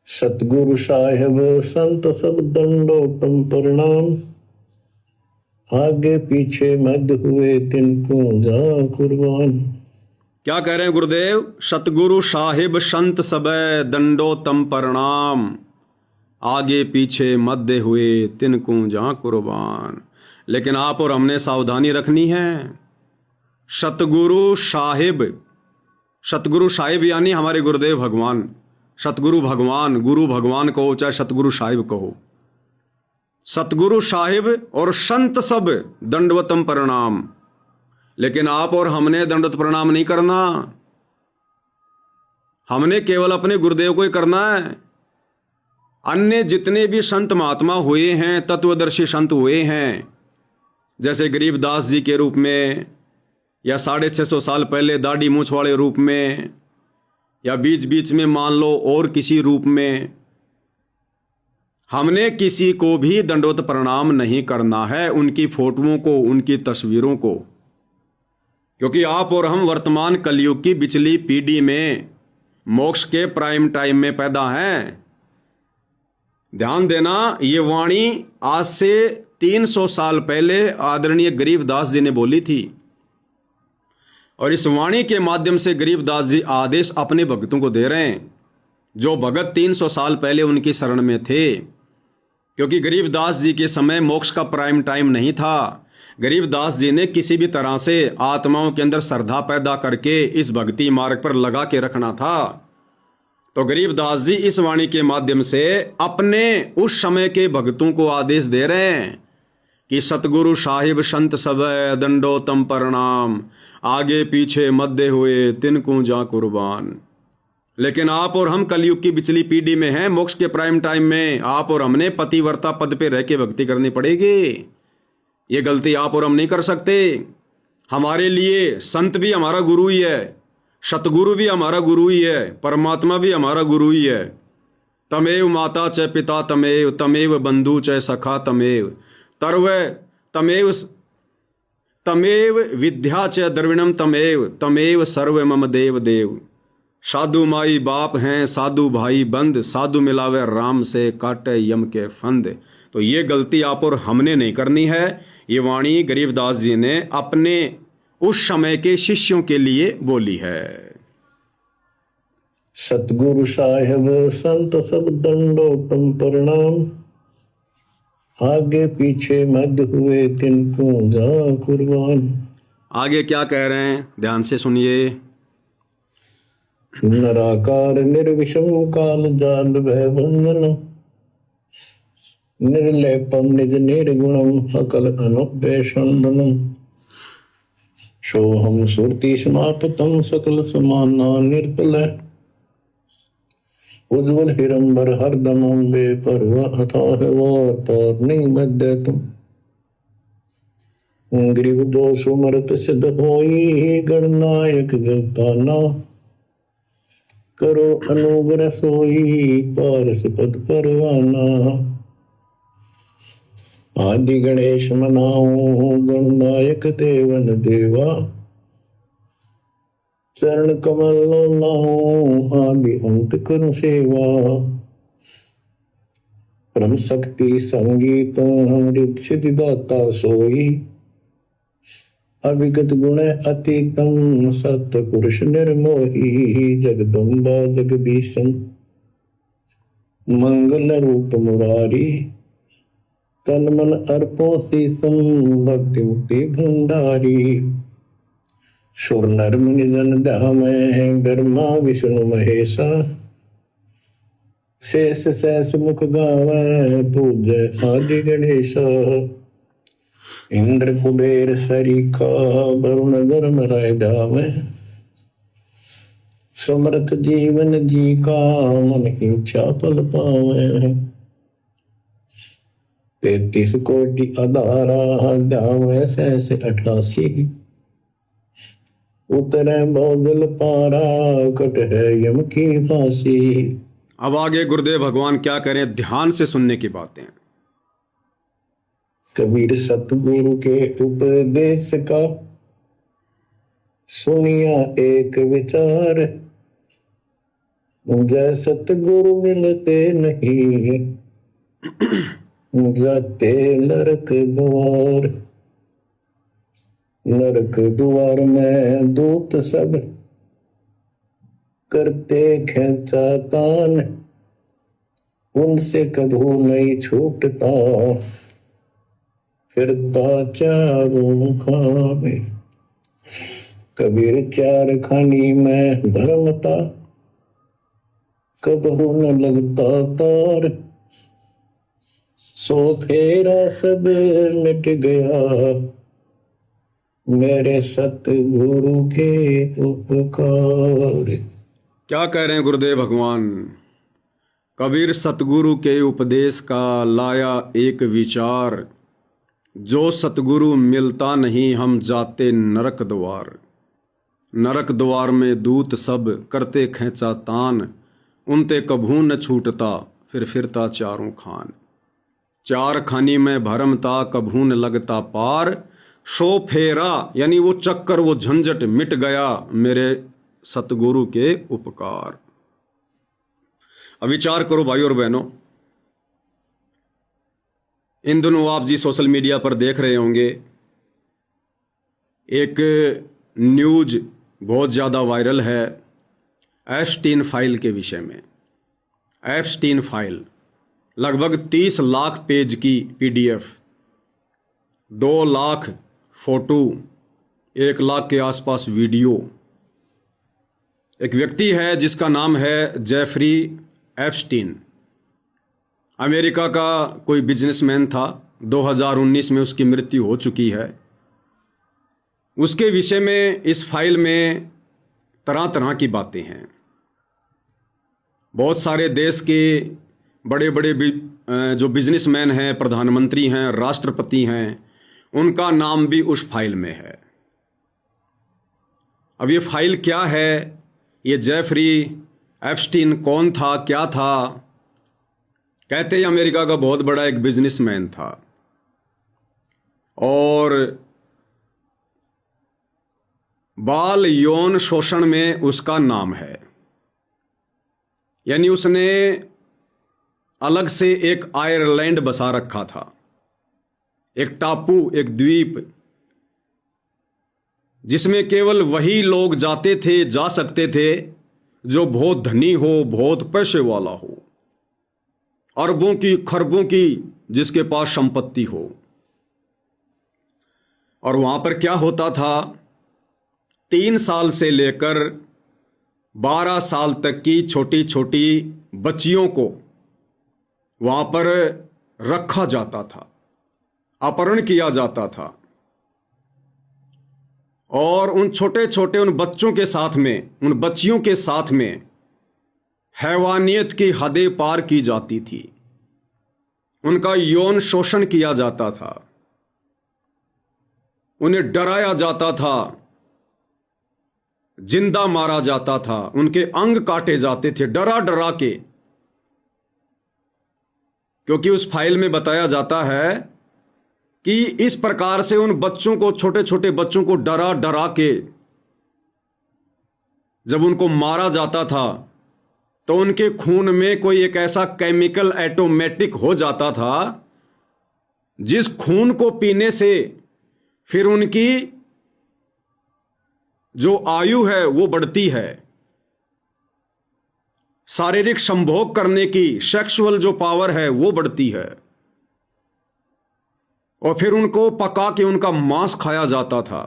सतगुरु साहेब संत सब दंडोतम प्रणाम। आगे पीछे मध्य हुए तिनको जा कुर्बान। क्या कह रहे हैं गुरुदेव? सतगुरु साहिब संत सबे दंडोतम प्रणाम, आगे पीछे मध्य हुए तिनको जहां कुर्बान। लेकिन आप और हमने सावधानी रखनी है। सतगुरु साहिब, सतगुरु साहिब यानी हमारे गुरुदेव भगवान, सतगुरु भगवान, गुरु भगवान कहो चाहे सतगुरु साहिब कहो। सतगुरु साहिब और संत सब दंडवतम प्रणाम। लेकिन आप और हमने दंडवत प्रणाम नहीं करना, हमने केवल अपने गुरुदेव को ही करना है। अन्य जितने भी संत महात्मा हुए हैं, तत्वदर्शी संत हुए हैं, जैसे गरीबदास जी के रूप में, या 650 साल पहले दाढ़ी मूछ वाले रूप में, या बीच बीच में मान लो और किसी रूप में, हमने किसी को भी दंडवत प्रणाम नहीं करना है, उनकी फोटोओं को, उनकी तस्वीरों को। क्योंकि आप और हम वर्तमान कलयुग की बिचली पीढ़ी में मोक्ष के प्राइम टाइम में पैदा हैं। ध्यान देना, ये वाणी आज से 300 साल पहले आदरणीय गरीबदास जी ने बोली थी, और इस वाणी के माध्यम से गरीबदास जी आदेश अपने भक्तों को दे रहे हैं, जो भगत 300 साल पहले उनकी शरण में थे। क्योंकि गरीबदास जी के समय मोक्ष का प्राइम टाइम नहीं था। गरीबदास जी ने किसी भी तरह से आत्माओं के अंदर श्रद्धा पैदा करके इस भक्ति मार्ग पर लगा के रखना था। तो गरीबदास जी इस वाणी के माध्यम से अपने उस समय के भक्तों को आदेश दे रहे हैं कि सतगुरु साहिब संत सब दंडोतम प्रणाम, आगे पीछे मध्य हुए तिनको जा कुर्बान। लेकिन आप और हम कलयुग की बिचली पीढ़ी में हैं, मोक्ष के प्राइम टाइम में आप और हमने पतिव्रता पद पे रह के भक्ति करनी पड़ेगी। ये गलती आप और हम नहीं कर सकते। हमारे लिए संत भी हमारा गुरु ही है, सतगुरु भी हमारा गुरु ही है, परमात्मा भी हमारा गुरु ही है। तमेव माता च पिता तमेव, तमेव बंधु च सखा तमेव, तर्व तमेव तमेव विद्या च द्रविणम तमेव, तमेव सर्व मम देव देव। साधु माई बाप हैं, साधु भाई बंद, साधु मिलावे राम से काटे यम के फंद। तो ये गलती आप और हमने नहीं करनी है। ये वाणी गरीबदास जी ने अपने उस समय के शिष्यों के लिए बोली है। सतगुरु साहेब संत सब दंडोतम प्रणाम। आगे पीछे मध्य हुए तिनको जा कुर्बान। आगे क्या कह रहे हैं, ध्यान से सुनिए। नराकार निर्विषम काल जाल भय बंधनम, निर्लेपम निज निर्गुणम सकल अनुपेशंदनम। सोहम सुरति समापतम सकल समाना निर्पल, उज्ज्वल हिरंबर हरदमं बेपरवाह अथाह वातारणी मध्य तुम। ग्रीव दोष उमरत सिद्ध होई, गणनायक गलताना। करो अनुग्रह सोई, पारस पद परवाना। आदि गणेश मनाओ, गणनायक देवन देवा। चरण कमल लाओ, आदि अंत करो सेवा। परम शक्ति संगीत अमृत सिद्धि दाता सोई। अविगत गुण अतीतम सत्य पुरुष निर्मोही। जगदम्बा जगदीशम मंगल रूप मुरारी। तन मन अर्पो शीसम भक्ति मुक्ति भंडारी। सुर नर मुनि जन धामै, ब्रह्मा विष्णु महेशा। शेष सहस मुख गावै, पूजै आदि गणेशा। इंद्र कुबेर सरीखा, वरुण धर्म राय धामै। समर्थ जीवन जी का, मन इच्छा फल पावै। 33 कोटि अधारा, धामै सहस 88। उतरै बादल पारा, कट है यम की फांसी। अब आगे गुरुदेव भगवान क्या करें, ध्यान से सुनने की बातें। कबीर सतगुरु के उपदेश का, सुनिया एक विचार। जय सतगुरु मिलते नहीं, जाते नरक द्वार। नरक द्वार में दूत सब करते खेचा तान, उनसे कभू नहीं छूटता फिरता चारों खाने। कबीर चार खानी में भरमता, कबहू न लगता तार। सो फेरा सब मिट गया, मेरे सतगुरु के उपकार। क्या कह रहे हैं गुरुदेव भगवान? कबीर सतगुरु के उपदेश का लाया एक विचार, जो सतगुरु मिलता नहीं हम जाते नरक द्वार। नरक द्वार में दूत सब करते खेचा तान, उनते कभू न छूटता फिर फिरता चारों खान। चार खानी में भरमता कभू न लगता पार। सो फेरा यानी वो चक्कर वो झंझट मिट गया, मेरे सतगुरु के उपकार। अब विचार करो भाई और बहनों, इन दिनों आप जी सोशल मीडिया पर देख रहे होंगे, एक न्यूज बहुत ज़्यादा वायरल है एप्स्टीन फाइल के विषय में। एप्स्टीन फाइल लगभग 30 लाख पेज की पीडीएफ, 2 लाख फोटो, 1 लाख के आसपास वीडियो। एक व्यक्ति है जिसका नाम है जेफरी एप्स्टीन, अमेरिका का कोई बिजनेसमैन था। 2019 में उसकी मृत्यु हो चुकी है। उसके विषय में इस फाइल में तरह तरह की बातें हैं। बहुत सारे देश के बड़े बड़े जो बिजनेसमैन हैं, प्रधानमंत्री हैं, राष्ट्रपति हैं, उनका नाम भी उस फाइल में है। अब ये फाइल क्या है, ये जेफरी एप्स्टीन कौन था, क्या था? कहते हैं अमेरिका का बहुत बड़ा एक बिजनेसमैन था और बाल यौन शोषण में उसका नाम है। यानी उसने अलग से एक आयरलैंड बसा रखा था, एक टापू, एक द्वीप, जिसमें केवल वही लोग जाते थे, जा सकते थे जो बहुत धनी हो, बहुत पैसे वाला हो, अरबों की खरबों की जिसके पास संपत्ति हो। और वहां पर क्या होता था, 3 साल से लेकर 12 साल तक की छोटी छोटी बच्चियों को वहां पर रखा जाता था, अपहरण किया जाता था। और उन छोटे छोटे उन बच्चों के साथ में, उन बच्चियों के साथ में हैवानियत की हदें पार की जाती थी, उनका यौन शोषण किया जाता था, उन्हें डराया जाता था, जिंदा मारा जाता था, उनके अंग काटे जाते थे डरा डरा के। क्योंकि उस फाइल में बताया जाता है कि इस प्रकार से उन बच्चों को, छोटे छोटे बच्चों को डरा डरा के जब उनको मारा जाता था तो उनके खून में कोई एक ऐसा केमिकल ऑटोमेटिक हो जाता था जिस खून को पीने से फिर उनकी जो आयु है वो बढ़ती है, शारीरिक संभोग करने की सेक्सुअल जो पावर है वो बढ़ती है, और फिर उनको पका के उनका मांस खाया जाता था।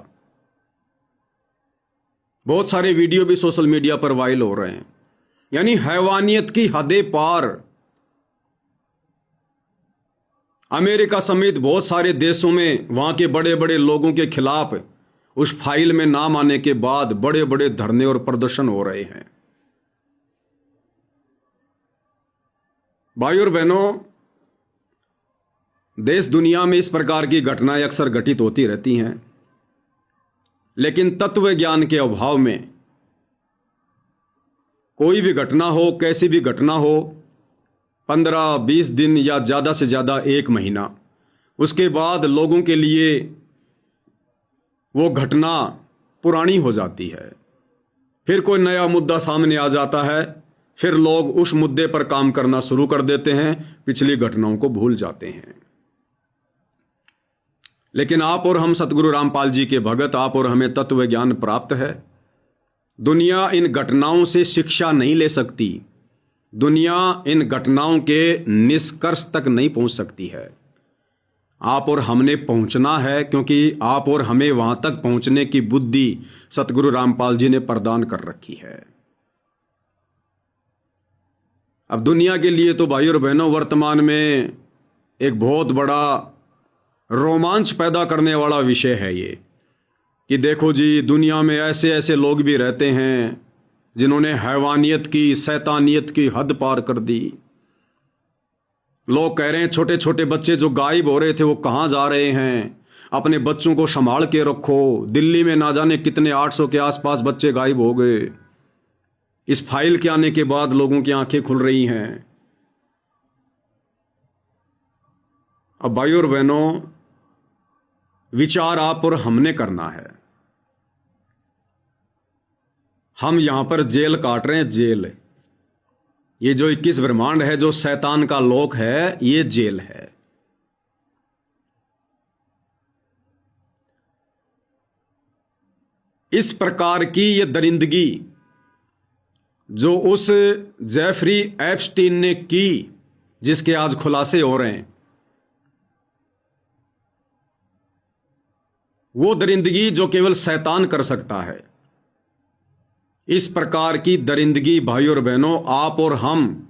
बहुत सारे वीडियो भी सोशल मीडिया पर वायरल हो रहे हैं। यानी हैवानियत की हदें पार। अमेरिका समेत बहुत सारे देशों में वहां के बड़े बड़े लोगों के खिलाफ उस फाइल में नाम आने के बाद बड़े बड़े धरने और प्रदर्शन हो रहे हैं। भाई और बहनों, देश दुनिया में इस प्रकार की घटनाएं अक्सर घटित होती रहती हैं, लेकिन तत्व ज्ञान के अभाव में कोई भी घटना हो, कैसी भी घटना हो, 15-20 दिन या ज़्यादा से ज़्यादा 1 महीना, उसके बाद लोगों के लिए वो घटना पुरानी हो जाती है। फिर कोई नया मुद्दा सामने आ जाता है, फिर लोग उस मुद्दे पर काम करना शुरू कर देते हैं, पिछली घटनाओं को भूल जाते हैं। लेकिन आप और हम सतगुरु रामपाल जी के भगत, आप और हमें तत्व ज्ञान प्राप्त है। दुनिया इन घटनाओं से शिक्षा नहीं ले सकती, दुनिया इन घटनाओं के निष्कर्ष तक नहीं पहुंच सकती है। आप और हमने पहुंचना है, क्योंकि आप और हमें वहां तक पहुंचने की बुद्धि सतगुरु रामपाल जी ने प्रदान कर रखी है। अब दुनिया के लिए तो भाई और बहनों वर्तमान में एक बहुत बड़ा रोमांच पैदा करने वाला विषय है ये, कि देखो जी दुनिया में ऐसे ऐसे लोग भी रहते हैं जिन्होंने हैवानियत की, शैतानियत की हद पार कर दी। लोग कह रहे हैं छोटे छोटे बच्चे जो गायब हो रहे थे वो कहाँ जा रहे हैं, अपने बच्चों को संभाल के रखो। दिल्ली में ना जाने कितने 800 के आसपास बच्चे गायब हो गए। इस फाइल के आने के बाद लोगों की आंखें खुल रही हैं। अब भाई और बहनों, विचार आप और हमने करना है। हम यहां पर जेल काट रहे हैं, जेल। ये जो 21 ब्रह्मांड है, जो शैतान का लोक है, ये जेल है। इस प्रकार की ये दरिंदगी जो उस जेफरी एप्स्टीन ने की, जिसके आज खुलासे हो रहे हैं, वो दरिंदगी जो केवल शैतान कर सकता है। इस प्रकार की दरिंदगी भाई और बहनों, आप और हम,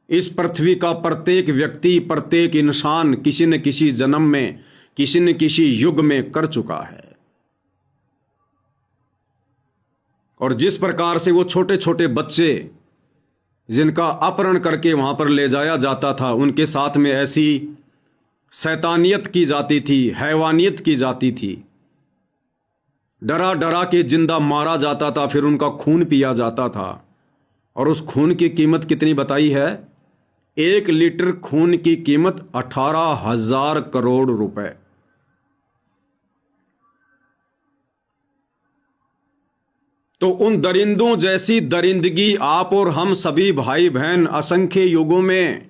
इस पृथ्वी का प्रत्येक व्यक्ति, प्रत्येक इंसान किसी न किसी जन्म में, किसी न किसी युग में कर चुका है। और जिस प्रकार से वो छोटे छोटे बच्चे जिनका अपहरण करके वहां पर ले जाया जाता था, उनके साथ में ऐसी शैतानियत की जाती थी, हैवानियत की जाती थी, डरा डरा के जिंदा मारा जाता था, फिर उनका खून पिया जाता था। और उस खून की कीमत कितनी बताई है? 1 लीटर खून की कीमत 18,000 करोड़ रुपए। तो उन दरिंदों जैसी दरिंदगी आप और हम सभी भाई बहन असंख्य युगों में,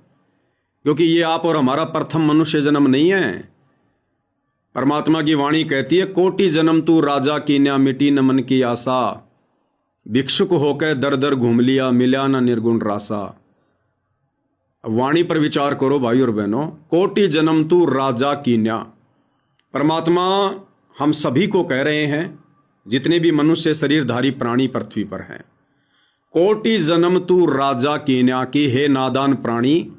क्योंकि ये आप और हमारा प्रथम मनुष्य जन्म नहीं है। परमात्मा की वाणी कहती है, कोटि जन्म तू राजा कीन्या, मिटी न मन की आशा, भिक्षुक होकर दर दर घूम लिया, मिला न निर्गुण रासा। वाणी पर विचार करो भाई और बहनों, कोटि जन्म तू राजा कीन्या। परमात्मा हम सभी को कह रहे हैं, जितने भी मनुष्य शरीरधारी प्राणी पृथ्वी पर हैं, कोटि जन्म तू राजा कीन्या, की हे नादान प्राणी,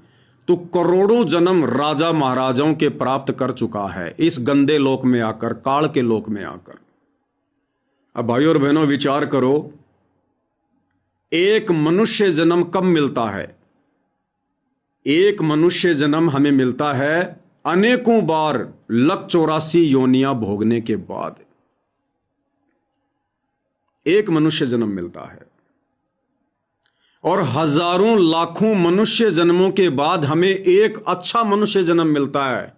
तू करोड़ों जन्म राजा महाराजाओं के प्राप्त कर चुका है इस गंदे लोक में आकर, काल के लोक में आकर। अब भाई और बहनों विचार करो, एक मनुष्य जन्म कब मिलता है? एक मनुष्य जन्म हमें मिलता है अनेकों बार 184 योनियां भोगने के बाद। एक मनुष्य जन्म मिलता है, और हजारों लाखों मनुष्य जन्मों के बाद हमें एक अच्छा मनुष्य जन्म मिलता है,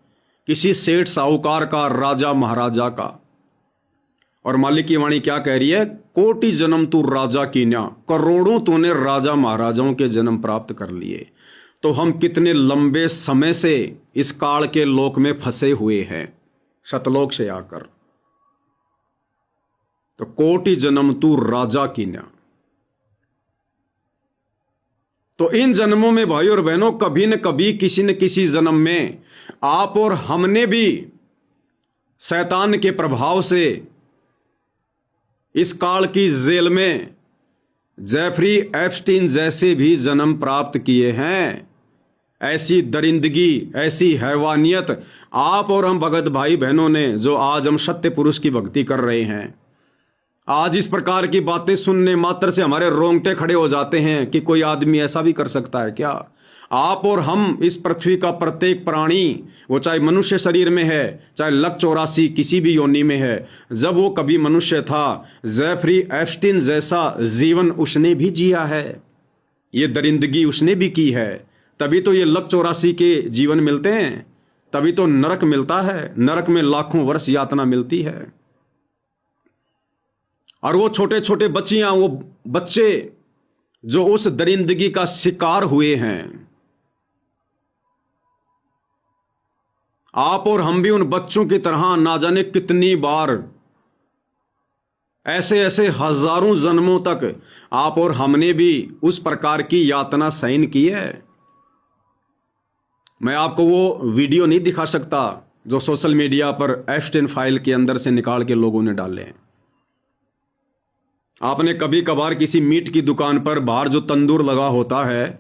किसी सेठ साहूकार का, राजा महाराजा का। और मालिक की वाणी क्या कह रही है? कोटि जन्म तू राजा कीन्या, करोड़ों तूने राजा महाराजाओं के जन्म प्राप्त कर लिए। तो हम कितने लंबे समय से इस काल के लोक में फंसे हुए हैं, सतलोक से आकर। तो कोटि जन्म तू राजा कीन्या। तो इन जन्मों में भाई और बहनों, कभी न कभी, किसी न किसी जन्म में आप और हमने भी शैतान के प्रभाव से इस काल की जेल में जेफरी एप्स्टीन जैसे भी जन्म प्राप्त किए हैं। ऐसी दरिंदगी, ऐसी हैवानियत आप और हम भगत भाई बहनों ने, जो आज हम सत्य पुरुष की भक्ति कर रहे हैं, आज इस प्रकार की बातें सुनने मात्र से हमारे रोंगटे खड़े हो जाते हैं कि कोई आदमी ऐसा भी कर सकता है क्या? आप और हम, इस पृथ्वी का प्रत्येक प्राणी, वो चाहे मनुष्य शरीर में है, चाहे 184 किसी भी योनि में है, जब वो कभी मनुष्य था, जेफरी एप्स्टीन जैसा जीवन उसने भी जिया है, ये दरिंदगी उसने भी की है। तभी तो ये 184 के जीवन मिलते हैं, तभी तो नरक मिलता है, नरक में लाखों वर्ष यातना मिलती है। और वो छोटे छोटे बच्चियां, वो बच्चे जो उस दरिंदगी का शिकार हुए हैं। आप और हम भी उन बच्चों की तरह ना जाने कितनी बार, ऐसे ऐसे हजारों जन्मों तक आप और हमने भी उस प्रकार की यातना सहन की है। मैं आपको वो वीडियो नहीं दिखा सकता जो सोशल मीडिया पर एप्स्टाइन फाइल के अंदर से निकाल के लोगों ने डाले हैं। आपने कभी कभार किसी मीट की दुकान पर बाहर जो तंदूर लगा होता है,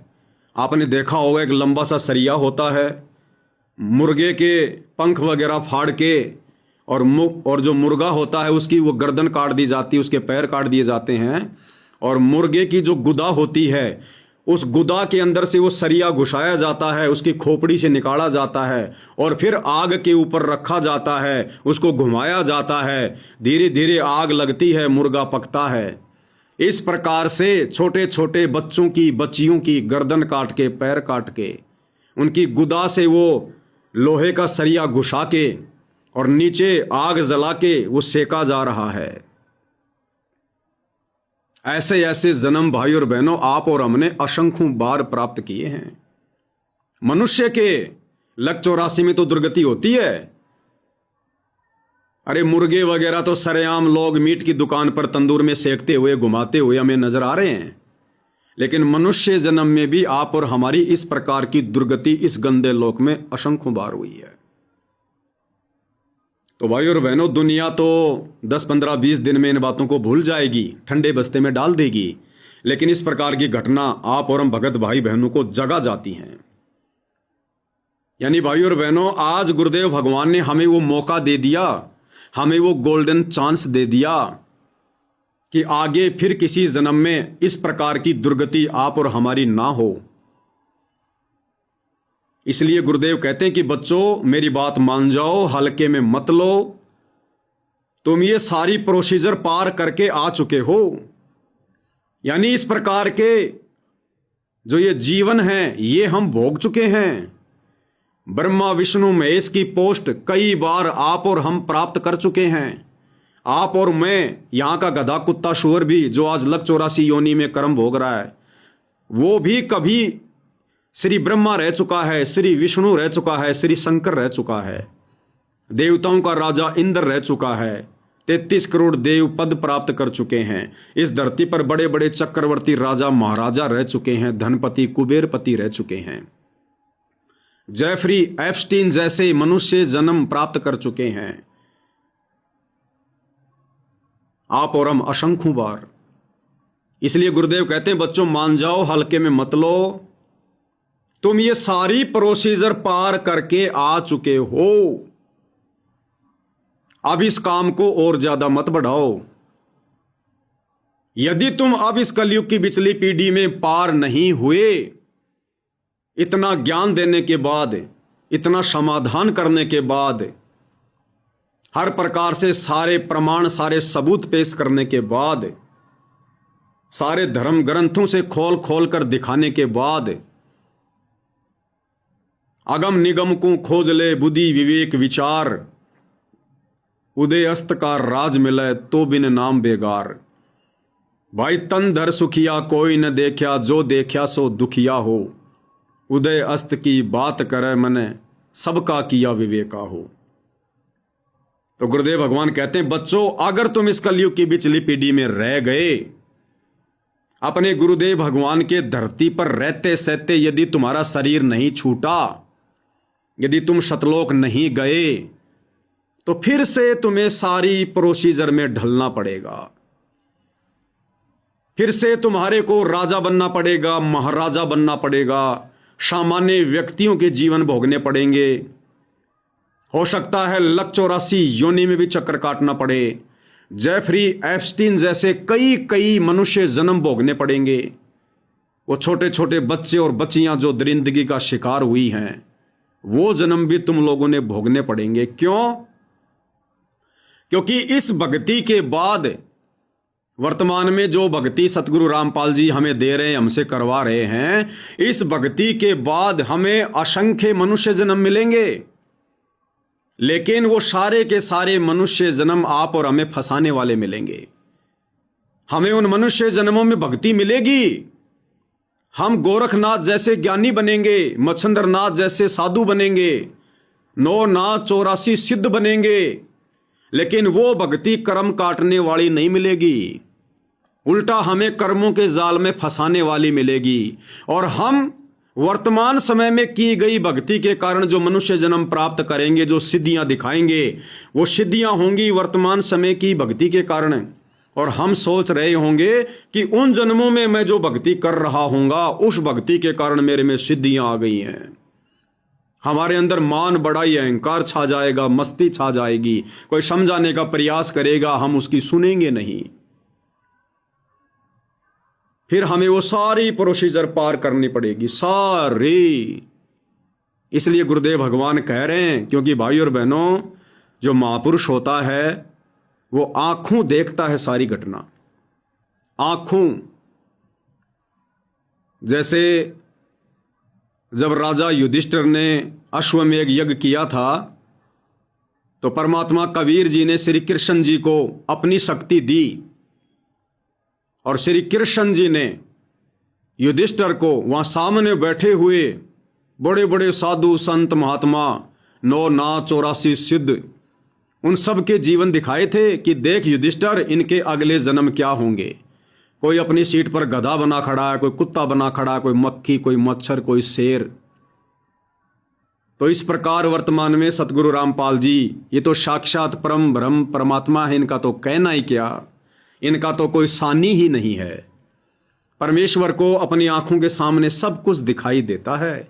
आपने देखा होगा एक लंबा सा सरिया होता है, मुर्गे के पंख वगैरह फाड़ के और जो मुर्गा होता है उसकी वो गर्दन काट दी जाती है, उसके पैर काट दिए जाते हैं, और मुर्गे की जो गुदा होती है उस गुदा के अंदर से वो सरिया घुसाया जाता है, उसकी खोपड़ी से निकाला जाता है और फिर आग के ऊपर रखा जाता है, उसको घुमाया जाता है, धीरे धीरे आग लगती है, मुर्गा पकता है। इस प्रकार से छोटे छोटे बच्चों की, बच्चियों की गर्दन काट के, पैर काट के, उनकी गुदा से वो लोहे का सरिया घुसा के और नीचे आग जला के वो सेका जा रहा है। ऐसे ऐसे जन्म भाई और बहनों आप और हमने असंख्यों बार प्राप्त किए हैं। मनुष्य के लक 84 में तो दुर्गति होती है। अरे मुर्गे वगैरह तो सरेआम लोग मीट की दुकान पर तंदूर में सेकते हुए, घुमाते हुए हमें नजर आ रहे हैं, लेकिन मनुष्य जन्म में भी आप और हमारी इस प्रकार की दुर्गति इस गंदे लोक में असंख्यों बार हुई है। तो भाई और बहनों, दुनिया तो 10, 15, 20 दिन में इन बातों को भूल जाएगी, ठंडे बस्ते में डाल देगी, लेकिन इस प्रकार की घटना आप और हम भगत भाई बहनों को जगा जाती हैं। यानी भाई और बहनों, आज गुरुदेव भगवान ने हमें वो मौका दे दिया, हमें वो गोल्डन चांस दे दिया कि आगे फिर किसी जन्म में इस प्रकार की दुर्गति आप और हमारी ना हो। इसलिए गुरुदेव कहते हैं कि बच्चों, मेरी बात मान जाओ, हल्के में मत लो। तुम ये सारी प्रोसीजर पार करके आ चुके हो। यानी इस प्रकार के जो ये जीवन है ये हम भोग चुके हैं। ब्रह्मा विष्णु महेश की पोस्ट कई बार आप और हम प्राप्त कर चुके हैं। आप और मैं, यहां का गधा कुत्ता शुअर भी जो आज लक 84 योनि में कर्म भोग रहा है, वो भी कभी श्री ब्रह्मा रह चुका है, श्री विष्णु रह चुका है, श्री शंकर रह चुका है, देवताओं का राजा इंद्र रह चुका है, 33 करोड़ देव पद प्राप्त कर चुके हैं। इस धरती पर बड़े बड़े चक्रवर्ती राजा महाराजा रह चुके हैं, धनपति कुबेरपति रह चुके हैं, जेफरी एप्स्टीन जैसे मनुष्य जन्म प्राप्त कर चुके हैं। आप और हम असंख्यों बार। इसलिए गुरुदेव कहते हैं बच्चों, मान जाओ, हल्के में मत लो। तुम ये सारी प्रोसीजर पार करके आ चुके हो। अब इस काम को और ज्यादा मत बढ़ाओ। यदि तुम अब इस कलयुग की पिछली पीढ़ी में पार नहीं हुए, इतना ज्ञान देने के बाद, इतना समाधान करने के बाद, हर प्रकार से सारे प्रमाण, सारे सबूत पेश करने के बाद, सारे धर्म ग्रंथों से खोल खोल कर दिखाने के बाद, अगम निगम को खोज ले बुद्धि विवेक विचार, उदय अस्त का राज मिले तो बिन नाम बेगार। भाई तन धर सुखिया कोई न देखा, जो देखा सो दुखिया हो, उदय अस्त की बात करे मने सबका किया विवेका हो। तो गुरुदेव भगवान कहते हैं बच्चों, अगर तुम इस कलयुग की पिछली पीढ़ी में रह गए, अपने गुरुदेव भगवान के धरती पर रहते सहते यदि तुम्हारा शरीर नहीं छूटा, यदि तुम शतलोक नहीं गए, तो फिर से तुम्हें सारी प्रोसीजर में ढलना पड़ेगा। फिर से तुम्हारे को राजा बनना पड़ेगा, महाराजा बनना पड़ेगा, सामान्य व्यक्तियों के जीवन भोगने पड़ेंगे। हो सकता है लक 84 योनि में भी चक्कर काटना पड़े, जेफरी एप्स्टीन जैसे कई कई मनुष्य जन्म भोगने पड़ेंगे। वो छोटे छोटे बच्चे और बच्चियां जो दरिंदगी का शिकार हुई हैं, वो जन्म भी तुम लोगों ने भोगने पड़ेंगे। क्यों? क्योंकि इस भक्ति के बाद, वर्तमान में जो भक्ति सतगुरु रामपाल जी हमें दे रहे हैं, हमसे करवा रहे हैं, इस भक्ति के बाद हमें असंख्य मनुष्य जन्म मिलेंगे। लेकिन वो सारे के सारे मनुष्य जन्म आप और हमें फंसाने वाले मिलेंगे। हमें उन मनुष्य जन्मों में भक्ति मिलेगी, हम गोरखनाथ जैसे ज्ञानी बनेंगे, मच्छंद्रनाथ जैसे साधु बनेंगे, 9 नाथ 84 सिद्ध बनेंगे, लेकिन वो भक्ति कर्म काटने वाली नहीं मिलेगी। उल्टा हमें कर्मों के जाल में फंसाने वाली मिलेगी। और हम वर्तमान समय में की गई भक्ति के कारण जो मनुष्य जन्म प्राप्त करेंगे, जो सिद्धियां दिखाएंगे, वो सिद्धियां होंगी वर्तमान समय की भक्ति के कारण। और हम सोच रहे होंगे कि उन जन्मों में मैं जो भक्ति कर रहा हूंगा, उस भक्ति के कारण मेरे में सिद्धियां आ गई हैं। हमारे अंदर मान बड़ाई अहंकार छा जाएगा, मस्ती छा जाएगी। कोई समझाने का प्रयास करेगा, हम उसकी सुनेंगे नहीं। फिर हमें वो सारी प्रोसीजर पार करनी पड़ेगी, सारी। इसलिए गुरुदेव भगवान कह रहे हैं, क्योंकि भाई और बहनों, जो महापुरुष होता है वो आंखों देखता है सारी घटना, आंखों। जैसे जब राजा युधिष्ठिर ने अश्वमेध यज्ञ किया था, तो परमात्मा कबीर जी ने श्री कृष्ण जी को अपनी शक्ति दी, और श्री कृष्ण जी ने युधिष्ठिर को वहां सामने बैठे हुए बड़े बड़े साधु संत महात्मा 9 नाथ 84 सिद्ध, उन सब के जीवन दिखाए थे कि देख युधिष्ठिर, इनके अगले जन्म क्या होंगे। कोई अपनी सीट पर गधा बना खड़ा है, कोई कुत्ता बना खड़ा है, कोई मक्खी, कोई मच्छर, कोई शेर। तो इस प्रकार वर्तमान में सतगुरु रामपाल जी, ये तो साक्षात परम ब्रह्म परमात्मा है, इनका तो कहना ही क्या, इनका तो कोई सानी ही नहीं है। परमेश्वर को अपनी आंखों के सामने सब कुछ दिखाई देता है।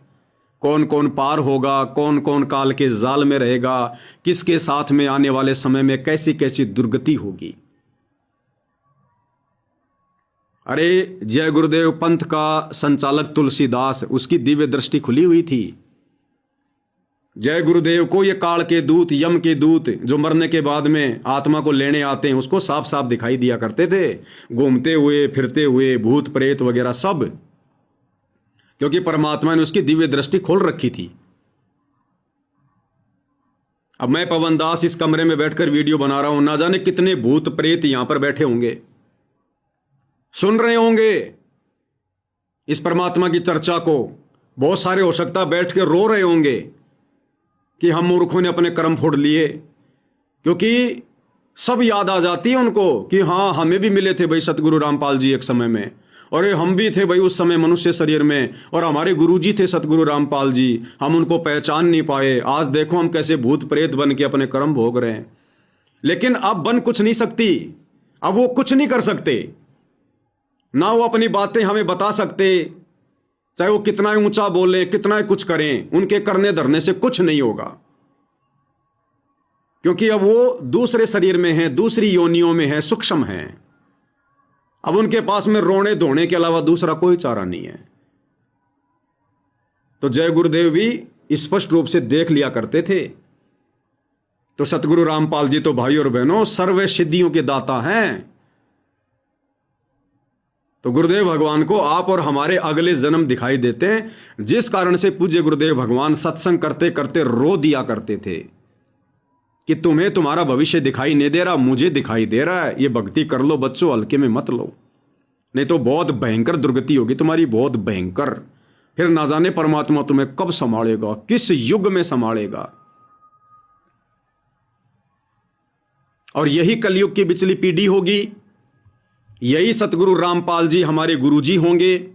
कौन कौन पार होगा, कौन कौन काल के जाल में रहेगा, किसके साथ में आने वाले समय में कैसी कैसी दुर्गति होगी। अरे जय गुरुदेव पंथ का संचालक तुलसीदास, उसकी दिव्य दृष्टि खुली हुई थी। जय गुरुदेव को ये काल के दूत, यम के दूत, जो मरने के बाद में आत्मा को लेने आते हैं, उसको साफ साफ दिखाई दिया करते थे, घूमते हुए फिरते हुए, भूत प्रेत वगैरह सब, क्योंकि परमात्मा ने उसकी दिव्य दृष्टि खोल रखी थी। अब मैं पवन दास इस कमरे में बैठकर वीडियो बना रहा हूं, ना जाने कितने भूत प्रेत यहां पर बैठे होंगे, सुन रहे होंगे इस परमात्मा की चर्चा को। बहुत सारे हो सकता बैठ के रो रहे होंगे कि हम मूर्खों ने अपने कर्म फोड़ लिए, क्योंकि सब याद आ जाती है उनको कि हाँ, हमें भी मिले थे भाई सतगुरु रामपाल जी एक समय में, और हम भी थे भाई उस समय मनुष्य शरीर में, और हमारे गुरुजी थे सतगुरु रामपाल जी, हम उनको पहचान नहीं पाए। आज देखो हम कैसे भूत प्रेत बन के अपने कर्म भोग रहे हैं। लेकिन अब बन कुछ नहीं सकती, अब वो कुछ नहीं कर सकते, ना वो अपनी बातें हमें बता सकते, चाहे वो कितना ही ऊंचा बोले, कितना ही कुछ करें, उनके करने धरने से कुछ नहीं होगा, क्योंकि अब वो दूसरे शरीर में है, दूसरी योनियों में है, सूक्ष्म है। अब उनके पास में रोने धोने के अलावा दूसरा कोई चारा नहीं है। तो जय गुरुदेव भी स्पष्ट रूप से देख लिया करते थे। तो सतगुरु रामपाल जी तो भाई और बहनों सर्व सिद्धियों के दाता हैं। तो गुरुदेव भगवान को आप और हमारे अगले जन्म दिखाई देते हैं, जिस कारण से पूज्य गुरुदेव भगवान सत्संग करते करते रो दिया करते थे कि तुम्हें तुम्हारा भविष्य दिखाई नहीं दे रहा, मुझे दिखाई दे रहा है, ये भक्ति कर लो बच्चों, हल्के में मत लो, नहीं तो बहुत भयंकर दुर्गति होगी तुम्हारी, बहुत भयंकर। फिर ना जाने परमात्मा तुम्हें कब संभालेगा, किस युग में संभालेगा। और यही कलयुग की बिचली पीढ़ी होगी, यही सतगुरु रामपाल जी हमारे गुरुजी होंगे,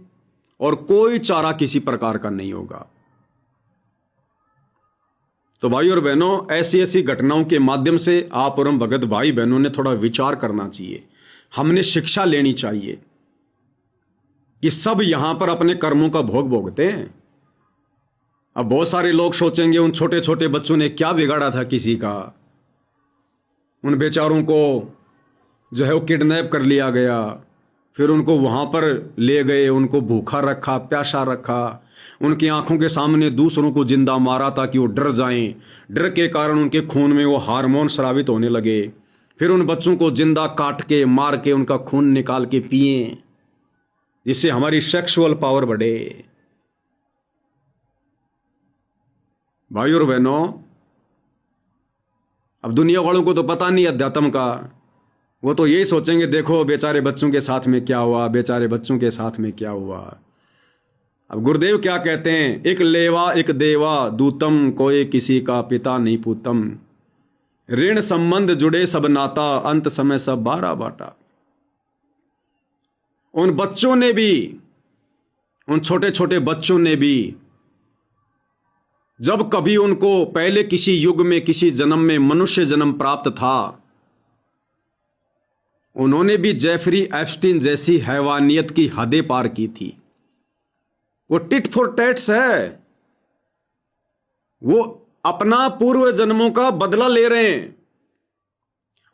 और कोई चारा किसी प्रकार का नहीं होगा। तो भाई और बहनों, ऐसी ऐसी घटनाओं के माध्यम से आप और हम भगत भाई बहनों ने थोड़ा विचार करना चाहिए, हमने शिक्षा लेनी चाहिए कि सब यहां पर अपने कर्मों का भोग भोगते हैं। अब बहुत सारे लोग सोचेंगे उन छोटे छोटे बच्चों ने क्या बिगाड़ा था किसी का, उन बेचारों को जो है वो किडनैप कर लिया गया, फिर उनको वहां पर ले गए, उनको भूखा रखा, प्यासा रखा, उनकी आंखों के सामने दूसरों को जिंदा मारा ताकि वो डर जाएं, डर के कारण उनके खून में वो हार्मोन स्रावित होने लगे, फिर उन बच्चों को जिंदा काट के मार के उनका खून निकाल के पिए, जिससे हमारी सेक्सुअल पावर बढ़े। भाई और बहनों, अब दुनिया वालों को तो पता नहीं अध्यात्म का, वो तो यही सोचेंगे देखो बेचारे बच्चों के साथ में क्या हुआ, बेचारे बच्चों के साथ में क्या हुआ। अब गुरुदेव क्या कहते हैं, एक लेवा एक देवा दूतम, कोई किसी का पिता नहीं पूतम, ऋण संबंध जुड़े सब नाता, अंत समय सब बारा बाटा। उन बच्चों ने भी, उन छोटे छोटे बच्चों ने भी, जब कभी उनको पहले किसी युग में किसी जन्म में मनुष्य जन्म प्राप्त था, उन्होंने भी जेफरी एप्स्टीन जैसी हैवानियत की हदें पार की थी। वो टिट फॉर टैट्स है, वो अपना पूर्व जन्मों का बदला ले रहे हैं।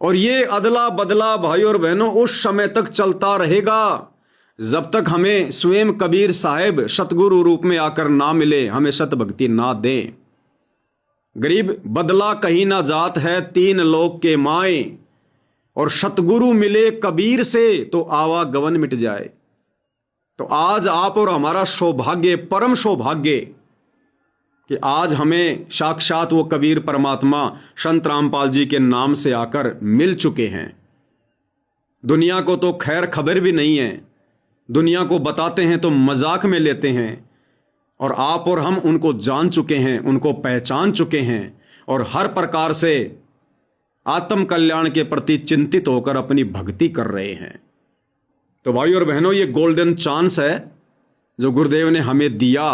और ये अदला बदला भाई और बहनों उस समय तक चलता रहेगा जब तक हमें स्वयं कबीर साहेब सतगुरु रूप में आकर ना मिले, हमें सत भक्ति ना दें। गरीब बदला कहीं ना जात है, तीन लोक के माए, और सतगुरु मिले कबीर से तो आवागमन मिट जाए। तो आज आप और हमारा सौभाग्य, परम सौभाग्य, कि आज हमें साक्षात वो कबीर परमात्मा संत रामपाल जी के नाम से आकर मिल चुके हैं। दुनिया को तो खैर खबर भी नहीं है, दुनिया को बताते हैं तो मजाक में लेते हैं, और आप और हम उनको जान चुके हैं, उनको पहचान चुके हैं, और हर प्रकार से आत्म कल्याण के प्रति चिंतित होकर अपनी भक्ति कर रहे हैं। तो भाई और बहनों, ये गोल्डन चांस है जो गुरुदेव ने हमें दिया।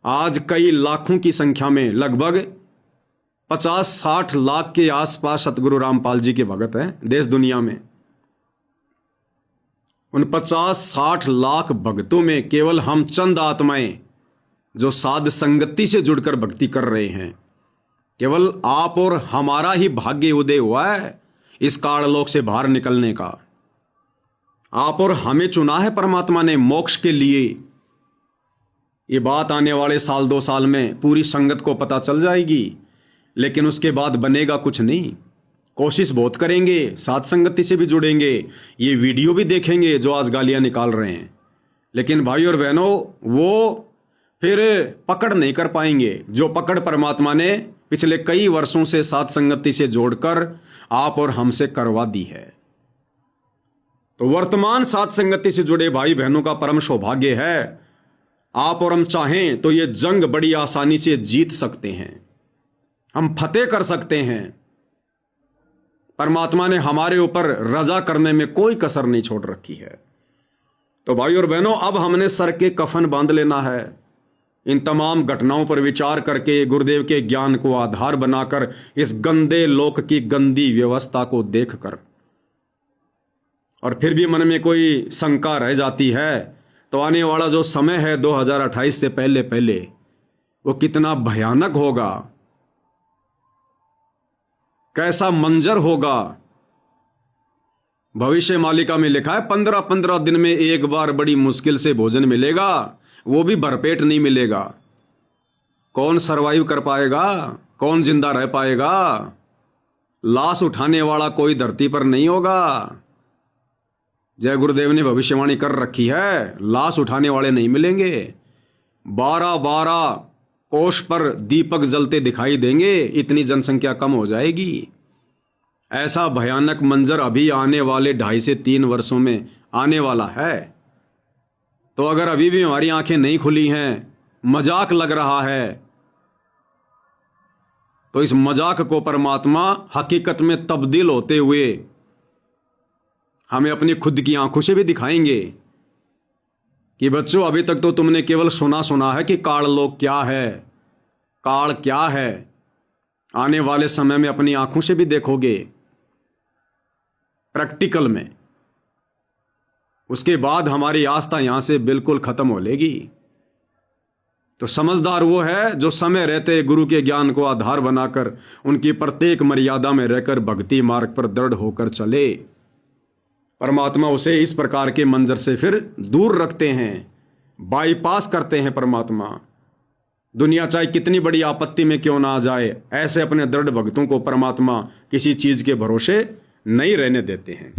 आज कई लाखों की संख्या में, लगभग 50-60 लाख के आसपास सतगुरु रामपाल जी के भगत हैं देश दुनिया में। उन 50-60 लाख भक्तों में केवल हम चंद आत्माएं जो साध संगति से जुड़कर भक्ति कर रहे हैं, केवल आप और हमारा ही भाग्य उदय हुआ है इस काललोक से बाहर निकलने का। आप और हमें चुना है परमात्मा ने मोक्ष के लिए। ये बात आने वाले 1-2 साल में पूरी संगत को पता चल जाएगी, लेकिन उसके बाद बनेगा कुछ नहीं। कोशिश बहुत करेंगे, साथ संगति से भी जुड़ेंगे, ये वीडियो भी देखेंगे जो आज गालियां निकाल रहे हैं, लेकिन भाई और बहनों वो फिर पकड़ नहीं कर पाएंगे जो पकड़ परमात्मा ने पिछले कई वर्षों से साथ संगति से जोड़कर आप और हमसे करवा दी है। तो वर्तमान साथ संगति से जुड़े भाई बहनों का परम सौभाग्य है। आप और हम चाहें तो ये जंग बड़ी आसानी से जीत सकते हैं, हम फतेह कर सकते हैं। परमात्मा ने हमारे ऊपर रजा करने में कोई कसर नहीं छोड़ रखी है। तो भाई और बहनों, अब हमने सर के कफन बांध लेना है। इन तमाम घटनाओं पर विचार करके गुरुदेव के ज्ञान को आधार बनाकर इस गंदे लोक की गंदी व्यवस्था को देखकर, और फिर भी मन में कोई शंका रह जाती है तो आने वाला जो समय है 2028 से पहले पहले वो कितना भयानक होगा, कैसा मंजर होगा। भविष्य मालिका में लिखा है 15-15 दिन में एक बार बड़ी मुश्किल से भोजन मिलेगा, वो भी भरपेट नहीं मिलेगा। कौन सरवाइव कर पाएगा, कौन जिंदा रह पाएगा? लाश उठाने वाला कोई धरती पर नहीं होगा। जय गुरुदेव ने भविष्यवाणी कर रखी है, लाश उठाने वाले नहीं मिलेंगे। 12-12 कोष पर दीपक जलते दिखाई देंगे, इतनी जनसंख्या कम हो जाएगी। ऐसा भयानक मंजर अभी आने वाले 2.5 से 3 वर्षों में आने वाला है। तो अगर अभी भी हमारी आंखें नहीं खुली हैं, मजाक लग रहा है, तो इस मजाक को परमात्मा हकीकत में तब्दील होते हुए हमें अपनी खुद की आंखों से भी दिखाएंगे कि बच्चों, अभी तक तो तुमने केवल सुना है कि काल लोक क्या है, काल क्या है। आने वाले समय में अपनी आंखों से भी देखोगे प्रैक्टिकल में। उसके बाद हमारी आस्था यहां से बिल्कुल खत्म हो लेगी। तो समझदार वो है जो समय रहते गुरु के ज्ञान को आधार बनाकर उनकी प्रत्येक मर्यादा में रहकर भक्ति मार्ग पर दृढ़ होकर चले। परमात्मा उसे इस प्रकार के मंजर से फिर दूर रखते हैं, बाईपास करते हैं। परमात्मा दुनिया चाहे कितनी बड़ी आपत्ति में क्यों ना आ जाए, ऐसे अपने दृढ़ भक्तों को परमात्मा किसी चीज के भरोसे नहीं रहने देते हैं।